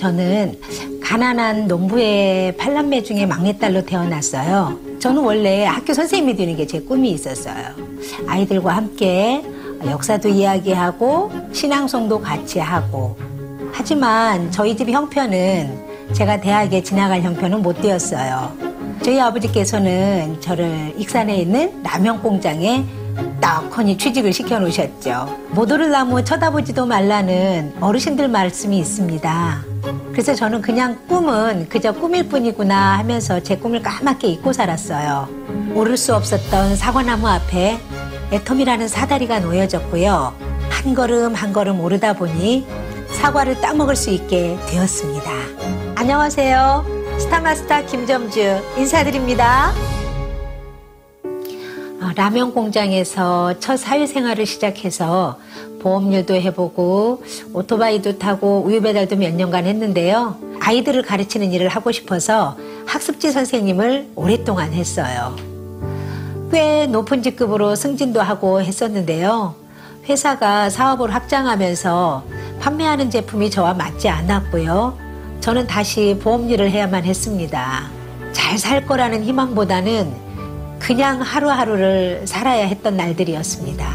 저는 가난한 농부의 8남매 중에 막내딸로 태어났어요. 저는 원래 학교 선생님이 되는 게 제 꿈이 있었어요. 아이들과 함께 역사도 이야기하고 신앙송도 같이 하고. 하지만 저희 집 형편은 제가 대학에 진학할 형편은 못 되었어요. 저희 아버지께서는 저를 익산에 있는 라면 공장에 떡하니 취직을 시켜놓으셨죠. 못 오를 나무 쳐다보지도 말라는 어르신들 말씀이 있습니다. 그래서 저는 그냥 꿈은 그저 꿈일 뿐이구나 하면서 제 꿈을 까맣게 잊고 살았어요. 오를 수 없었던 사과나무 앞에 애톰이라는 사다리가 놓여졌고요. 한 걸음 한 걸음 오르다 보니 사과를 따먹을 수 있게 되었습니다. 안녕하세요. 스타마스터 김점주 인사드립니다. 라면 공장에서 첫 사회생활을 시작해서 보험일도 해보고 오토바이도 타고 우유 배달도 몇 년간 했는데요. 아이들을 가르치는 일을 하고 싶어서 학습지 선생님을 오랫동안 했어요. 꽤 높은 직급으로 승진도 하고 했었는데요. 회사가 사업을 확장하면서 판매하는 제품이 저와 맞지 않았고요. 저는 다시 보험일을 해야만 했습니다. 잘 살 거라는 희망보다는 그냥 하루하루를 살아야 했던 날들이었습니다.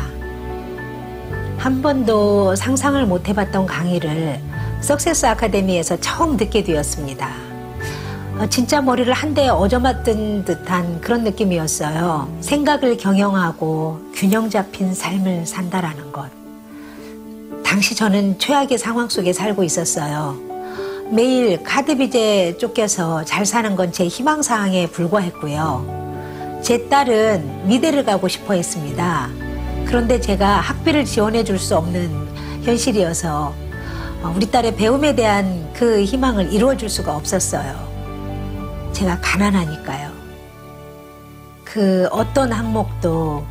한 번도 상상을 못 해봤던 강의를 석세스 아카데미에서 처음 듣게 되었습니다. 진짜 머리를 한 대에 얻어맞은 듯한 그런 느낌이었어요. 생각을 경영하고 균형 잡힌 삶을 산다라는 것. 당시 저는 최악의 상황 속에 살고 있었어요. 매일 카드 빚에 쫓겨서 잘 사는 건 제 희망사항에 불과했고요. 제 딸은 미대를 가고 싶어 했습니다. 그런데 제가 학비를 지원해 줄 수 없는 현실이어서 우리 딸의 배움에 대한 그 희망을 이루어 줄 수가 없었어요. 제가 가난하니까요. 그 어떤 항목도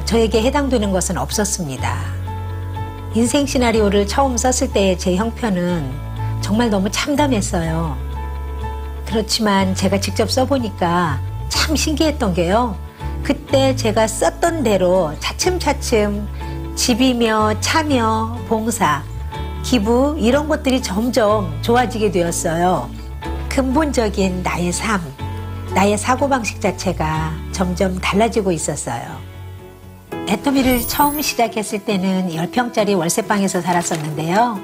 저에게 해당되는 것은 없었습니다. 인생 시나리오를 처음 썼을 때의 제 형편은 정말 너무 참담했어요. 그렇지만 제가 직접 써보니까 참 신기했던 게요. 그때 제가 썼던 대로 차츰차츰 집이며 차며 봉사, 기부 이런 것들이 점점 좋아지게 되었어요. 근본적인 나의 삶, 나의 사고방식 자체가 점점 달라지고 있었어요. 애터미를 처음 시작했을 때는 10평짜리 월세방에서 살았었는데요.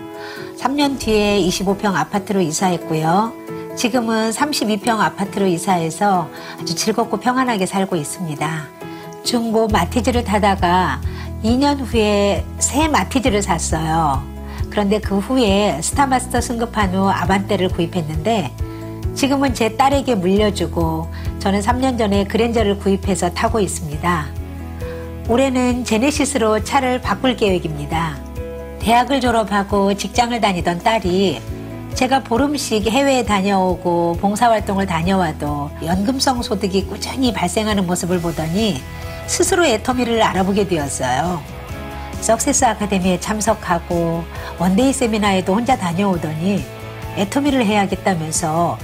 3년 뒤에 25평 아파트로 이사했고요. 지금은 32평 아파트로 이사해서 아주 즐겁고 평안하게 살고 있습니다. 중고 마티즈를 타다가 2년 후에 새 마티즈를 샀어요. 그런데 그 후에 스타마스터 승급한 후 아반떼를 구입했는데 지금은 제 딸에게 물려주고 저는 3년 전에 그랜저를 구입해서 타고 있습니다. 올해는 제네시스로 차를 바꿀 계획입니다. 대학을 졸업하고 직장을 다니던 딸이 제가 보름씩 해외에 다녀오고 봉사활동을 다녀와도 연금성 소득이 꾸준히 발생하는 모습을 보더니 스스로 애터미를 알아보게 되었어요. 석세스 아카데미에 참석하고 원데이 세미나에도 혼자 다녀오더니 애터미를 해야겠다면서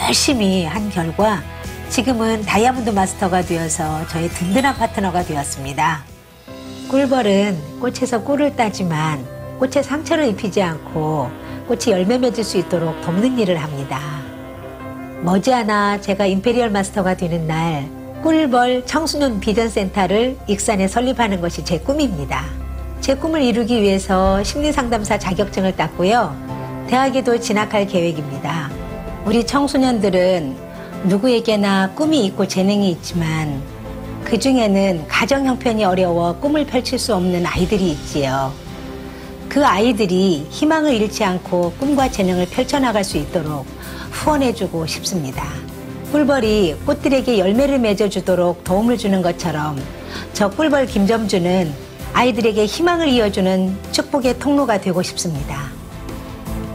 열심히 한 결과 지금은 다이아몬드 마스터가 되어서 저의 든든한 파트너가 되었습니다. 꿀벌은 꽃에서 꿀을 따지만 꽃에 상처를 입히지 않고 꽃이 열매 맺을 수 있도록 돕는 일을 합니다. 머지않아 제가 임페리얼 마스터가 되는 날 꿀벌 청소년 비전센터를 익산에 설립하는 것이 제 꿈입니다. 제 꿈을 이루기 위해서 심리상담사 자격증을 땄고요. 대학에도 진학할 계획입니다. 우리 청소년들은 누구에게나 꿈이 있고 재능이 있지만 그 중에는 가정 형편이 어려워 꿈을 펼칠 수 없는 아이들이 있지요. 그 아이들이 희망을 잃지 않고 꿈과 재능을 펼쳐나갈 수 있도록 후원해주고 싶습니다. 꿀벌이 꽃들에게 열매를 맺어주도록 도움을 주는 것처럼 저 꿀벌 김점주는 아이들에게 희망을 이어주는 축복의 통로가 되고 싶습니다.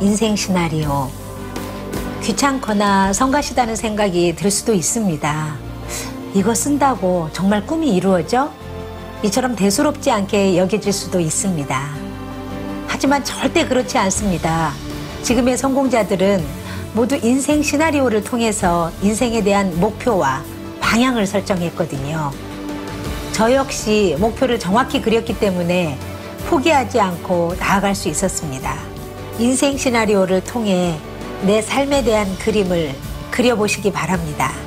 인생 시나리오. 귀찮거나 성가시다는 생각이 들 수도 있습니다. 이거 쓴다고 정말 꿈이 이루어져? 이처럼 대수롭지 않게 여겨질 수도 있습니다. 하지만 절대 그렇지 않습니다. 지금의 성공자들은 모두 인생 시나리오를 통해서 인생에 대한 목표와 방향을 설정했거든요. 저 역시 목표를 정확히 그렸기 때문에 포기하지 않고 나아갈 수 있었습니다. 인생 시나리오를 통해 내 삶에 대한 그림을 그려보시기 바랍니다.